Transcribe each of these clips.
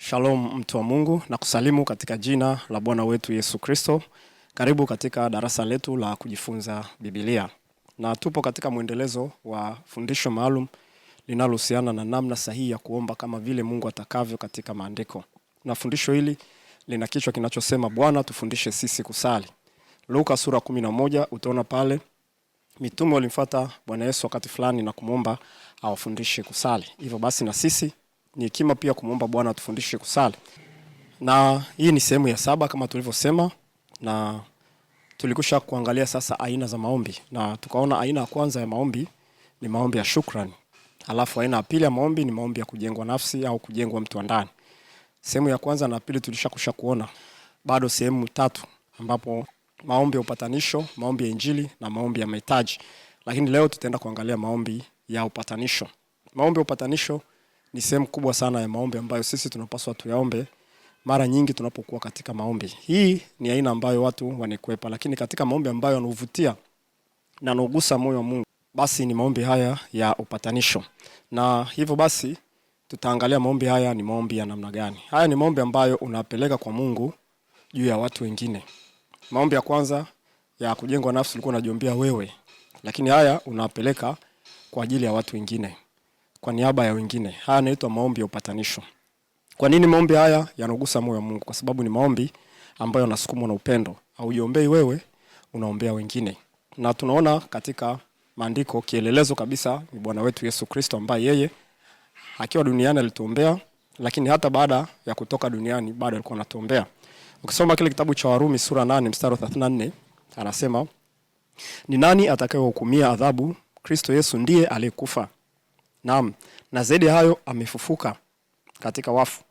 Shalom mtu wa Mungu na kusalimu katika jina la Bwana wetu Yesu Kristo. Karibu katika darasa letu la kujifunza Biblia. Na tupo katika mwendelezo wa fundisho maalum linalohusiana na namna sahihi ya kuomba kama vile Mungu atakavyo katika maandiko. Na fundisho hili lina kichwa kinachosema Bwana tufundishe sisi kusali. Luka sura 11 utaona pale mitume walimfuata Bwana Yesu wakati fulani na kumuomba awafundishe kusali. Hivyo basi na sisi ni hekima pia kumuomba Bwana atufundishe kusali. Na hii ni sehemu ya 7 kama tulivyosema, na tulikusha kuangalia sasa aina za maombi. Na tukaona aina ya kwanza ya maombi ni maombi ya shukrani. Alafu aina ya pili ya maombi ni maombi ya kujengwa nafsi au kujengwa mtu ndani. Sehemu ya kwanza na pili tulishakusha kuona. Bado sehemu 3 ambapo maombi ya upatanisho, maombi ya injili na maombi ya mahitaji. Lakini leo tutaenda kuangalia maombi ya upatanisho. Maombi ya upatanisho ni sehemu kubwa sana ya maombi ambayo sisi tunapaswa tuyaombe mara nyingi tunapokuwa katika maombi. Hii ni aina ambayo watu wanekwepa, lakini katika maombi ambayo yanavutia na yanagusa moyo wa Mungu, basi ni maombi haya ya upatanisho. Na hivyo basi tutaangalia maombi haya ni maombi ya namna gani. Haya ni maombi ambayo unapeleka kwa Mungu juu ya watu wengine. Maombi ya kwanza ya kujengwa nafsi ulikuwa unajiombea wewe, lakini haya unapeleka kwa ajili ya watu wengine, kwa niaba ya wengine. Haya yanaitwa maombi ya upatanisho. Kwa nini maombi haya yanagusa moyo wa Mungu? Kwa sababu ni maombi ambayo yanasukumwa na upendo. Haujiombei wewe, unaombea wengine. Na tunaona katika maandiko kielelezo kabisa ni Bwana wetu Yesu Kristo, ambaye yeye akiwa duniani alituombea, lakini hata baada ya kutoka duniani bado alikuwa anatuombea. Ukisoma kile kitabu cha Warumi sura 8 mstari 34 anasema, ni nani atakayehukumia adhabu? Kristo Yesu ndiye aliyekufa. Naam, na zaidi hayo amefufuka katika wafu,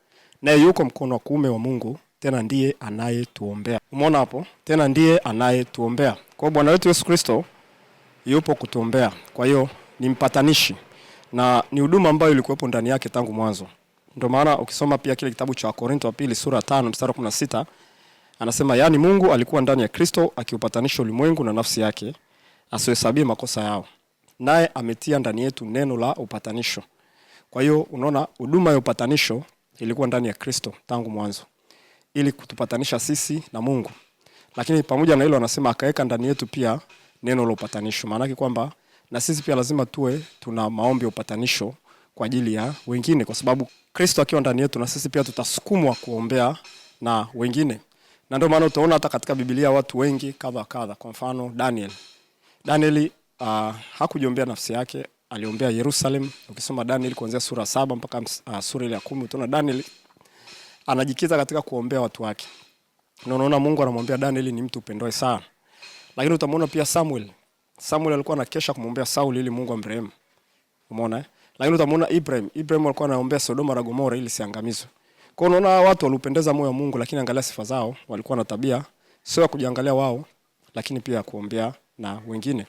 naye yuko mkono wa kuume wa Mungu, tena ndiye anayetuombea. Umeona hapo? Tena ndiye anayetuombea. Kwa Bwana wetu Yesu Kristo yupo kutuombea. Kwa hiyo ni mpatanishi na ni huduma ambayo ilikuwepo ndani yake tangu mwanzo. Ndio maana ukisoma pia kile kitabu cha Korinto wa pili sura 5 mstari 16 anasema, yani Mungu alikuwa ndani ya Kristo akiupatanisha ulimwengu na nafsi yake, asihesabie makosa yao, naye ametia ndani yetu neno la upatanisho. Kwa hiyo unaona huduma ya upatanisho ilikuwa ndani ya Kristo tangu mwanzo ili kutupatanisha sisi na Mungu. Lakini pamoja na hilo anasema akaweka ndani yetu pia neno la upatanisho. Maana yake kwamba na sisi pia lazima tuwe tuna maombi ya upatanisho kwa ajili ya wengine, kwa sababu Kristo akiwa ndani yetu na sisi pia tutasukumwa kuombea na wengine. Na ndio maana utaona hata katika Biblia watu wengi kadha. Kwa mfano Daniel hakujiombea nafsi yake, aliombea Yerusalem. Ukisoma Daniel kuanzia sura 7 mpaka sura ile ya 10 utaona Daniel anajikita katika kuombea watu wake. Na unaona Mungu anamwambia Daniel ni mtu upendwa sana. Lakini utamwona pia Samuel alikuwa anakesha kumwombea Sauli ili Mungu amrehemu. Umeona? Lakini utamwona Ibrahim alikuwa anaombea Sodoma na Gomora ili siangamizwe. Kwa hiyo unaona watu walipendeza moyo wa Mungu, lakini angalia sifa zao, walikuwa na tabia sio ya kujiangalia wao, lakini pia kuombea na wengine.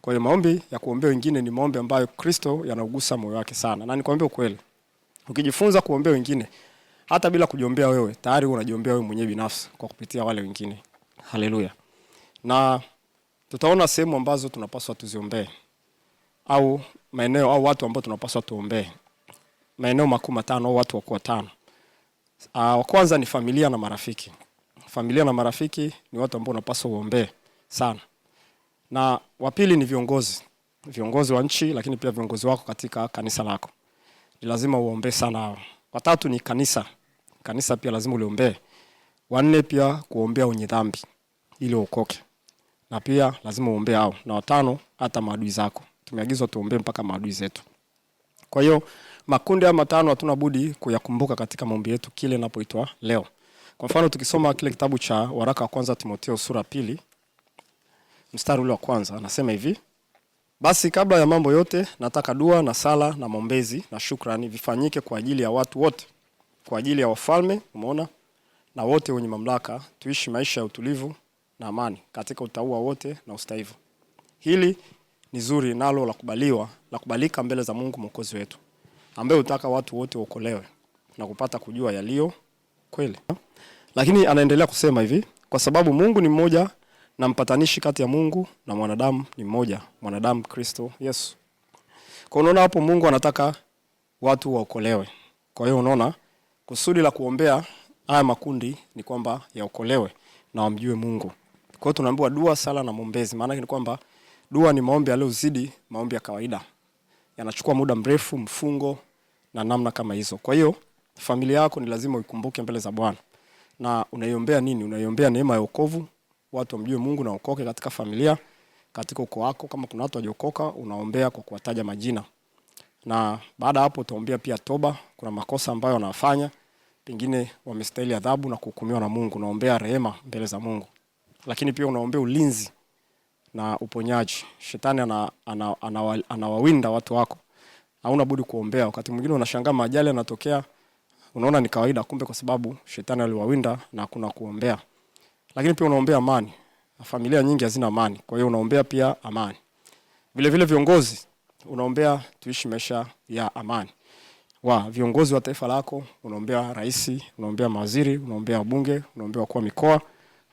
Kwa hiyo maombi ya kuombea wengine ni maombi ambayo Kristo yanaugusa moyo wake sana. Na nikwambia ukweli, ukijifunza kuombea wengine hata bila kujiombea wewe, tayari unajiombea wewe mwenyewe binafsi kwa kupitia wale wengine. Haleluya. Na tutaona sehemu ambazo tunapaswa tuziombee, au maeneo au watu ambao tunapaswa tuombee. Maeneo makuu 5 au watu wakuu 5. Wa kwanza ni familia na marafiki. Familia na marafiki ni watu ambao unapaswa uombee sana. Na wa pili ni viongozi wa nchi, lakini pia viongozi wako katika kanisa lako. Ni lazima uombee sana hao. Wa tatu ni kanisa pia lazima uliombee. Wa nne pia kuombea wenye dhambi ili uokoke, na pia lazima uombee hao. Na wa tano hata maadui zako. Tumeagizwa tuombee mpaka maadui zetu. Kwa hiyo makundi haya 5 hatuna budi kuyakumbuka katika maombi yetu kile inapoitwa leo. Kwa mfano tukisoma kile kitabu cha waraka wa kwanza Timotheo sura 2 mstari ule wa kwanza anasema hivi, basi kabla ya mambo yote nataka dua na sala na maombezi na shukrani vifanyike kwa ajili ya watu wote, kwa ajili ya wafalme, umeona, na wote wenye mamlaka, tuishi maisha ya utulivu na amani katika utauwa wote na ustahivu. Hili ni zuri nalo la kubalika mbele za Mungu Mwokozi wetu, ambaye hutaka watu wote waokolewe na kupata kujua yaliyo kweli. Lakini anaendelea kusema hivi, kwa sababu Mungu ni mmoja na mpatanishi kati ya Mungu na mwanadamu ni mmoja, mwanadamu Kristo Yesu. Kwa unaona hapo Mungu anataka watu waokolewe. Kwa hiyo unaona Kusudi la kuombea haya makundi ni kwamba yaokolewe na wamjue Mungu. Kwa hiyo tunaambiwa dua, sala na maombezi. Maana ni kwamba dua ni maombi yaliyozidi maombi ya kawaida. Yanachukua muda mrefu, mfungo na namna kama hizo. Kwa hiyo familia yako ni lazima uikumbuke mbele za Bwana. Na unaiombea nini? Unaiombea neema ya wokovu, watu wamjue Mungu na waokoke katika familia, katika ukoo wako. Kama kuna watu hawajaokoka, unaombea kwa kuwataja majina. Na baada hapo utaombea pia toba. Kuna makosa ambayo wanafanya, pengine wamestahili adhabu na kuhukumiwa na Mungu. Unaombea rehema mbele za Mungu. Lakini pia unaombea ulinzi na uponyaji. Shetani anawawinda watu wako. Hauna budi kuombea. Wakati mwingine unashangaa majali yanatokea, unaona ni kawaida, kumbe kwa sababu shetani aliwawinda na hakuna kuombea. Lakini pia unaombea amani. Familia nyingi hazina amani. Kwa hiyo unaombea pia amani. Vile vile viongozi, unaombea tuishi maisha ya amani. Viongozi wa taifa lako, unaombea rais, unaombea mawaziri, unaombea wabunge, unaombea wakuu wa mikoa,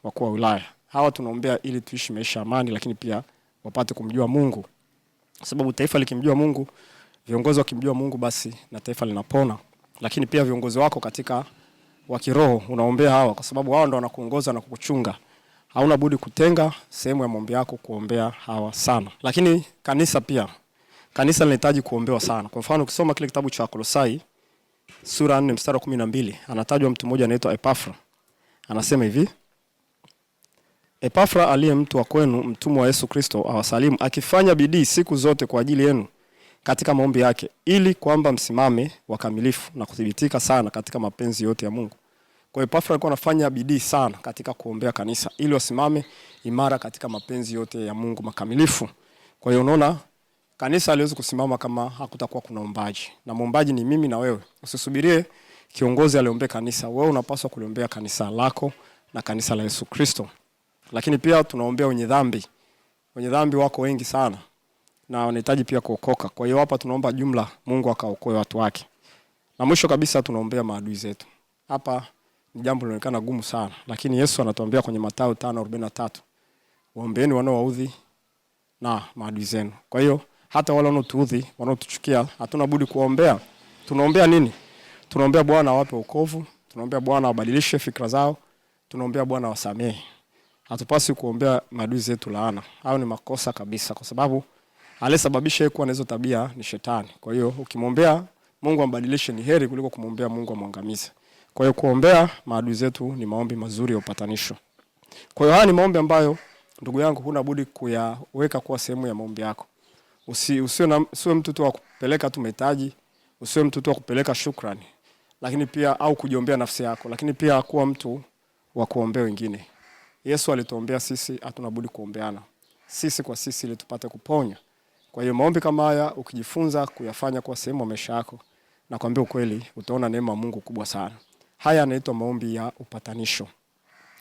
wakuu wa wilaya. Hawa tunaombea ili tuishi maisha ya amani, lakini pia wapate kumjua Mungu. Sababu taifa likimjua Mungu, viongozi wakimjua Mungu, basi na taifa linapona. Lakini pia viongozi wako katika wa kiroho, unaombea hawa kwa sababu wao ndio wanakuongoza na kukuchunga. Hauna budi kutenga sehemu ya maombi yako kuombea hawa sana. Lakini kanisa pia, kanisa linahitaji kuombewa sana. Kwa mfano ukisoma kile kitabu cha Kolosai sura 4 mstari wa 12, anatajwa mtu mmoja anaitwa Epafra. Anasema hivi: Epafra aliye mtu wa kwenu, mtumwa wa Yesu Kristo, awasalimu, akifanya bidii siku zote kwa ajili yenu katika maombi yake, ili kwamba msimame wakamilifu na kuthibitika sana katika mapenzi yote ya Mungu. Kwa hiyo Epafra alikuwa anafanya bidii sana katika kuombea kanisa ili wasimame imara katika mapenzi yote ya Mungu makamilifu. Kwa hiyo unaona kanisa haliwezi kusimama kama hakutakuwa kuna ombaji. Na muombaji ni mimi na wewe. Usisubirie kiongozi aliombee kanisa. Wewe unapaswa kuliombea kanisa lako na kanisa la Yesu Kristo. Lakini pia tunaombea wenye dhambi. Wenye dhambi wako wengi sana na wanahitaji pia kuokoka. Kwa hiyo hapa tunaomba jumla Mungu akaokoe watu wake. Na mwisho kabisa tunaombea maadui zetu. Hapa ni jambo linaonekana gumu sana, lakini Yesu anatuambia kwenye Mathayo 5:43, waombeeni wanaowaudhi na maadui zenu. Kwa hiyo hata wale wanaotuudhi, wanaotuchukia, hatuna budi kuombea. Tunaombea nini? Tunaombea Bwana awape wokovu, tunaombea Bwana abadilishe fikra zao, tunaombea Bwana wasamehe. Hatupasi kuombea maadui zetu laana. Hao ni makosa kabisa, kwa sababu aliyesababisha kuwa na hizo tabia ni shetani. Kwa hiyo ukimwombea Mungu ambadilishe ni heri kuliko kumwombea Mungu amwangamize. Kwa hiyo kuombea maadui zetu ni maombi mazuri ya upatanisho. Kwa hiyo haya ni maombi ambayo ndugu yangu huna budi kuyaweka kuwa sehemu ya maombi yako. Usiwe mtu tu wa kupeleka tu mahitaji, usiwe mtu tu wa kupeleka shukrani, lakini pia au kujiombea nafsi yako, lakini pia kuwa mtu wa kuombea wengine. Yesu alituombea sisi, hatuna budi kuombeana sisi kwa sisi ili tupate kuponya. Kwa hiyo maombi kama haya ukijifunza kuyafanya kwa sehemu ya maisha yako, na kuambia ukweli utaona neema ya Mungu kubwa sana. Haya yanaitwa maombi ya upatanisho.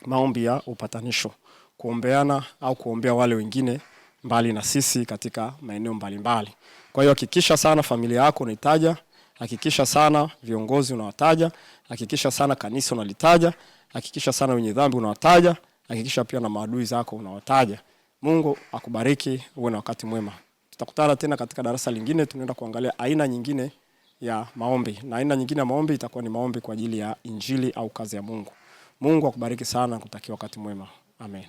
Maombi ya upatanisho. Kuombeana au kuombea wale wengine mbali na sisi katika maeneo mbalimbali. Kwa hiyo hakikisha sana familia yako unaitaja, hakikisha sana viongozi unawataja, hakikisha sana kanisa unalitaja, hakikisha sana wenye dhambi unawataja, hakikisha pia na maadui zako unawataja. Mungu akubariki, uwe na wakati mwema. Tutakutana tena katika darasa lingine, tunaenda kuangalia aina nyingine ya maombi. Na aina nyingine ya maombi itakuwa ni maombi kwa ajili ya injili au kazi ya Mungu. Mungu akubariki sana, kutakia wakati mwema. Amen.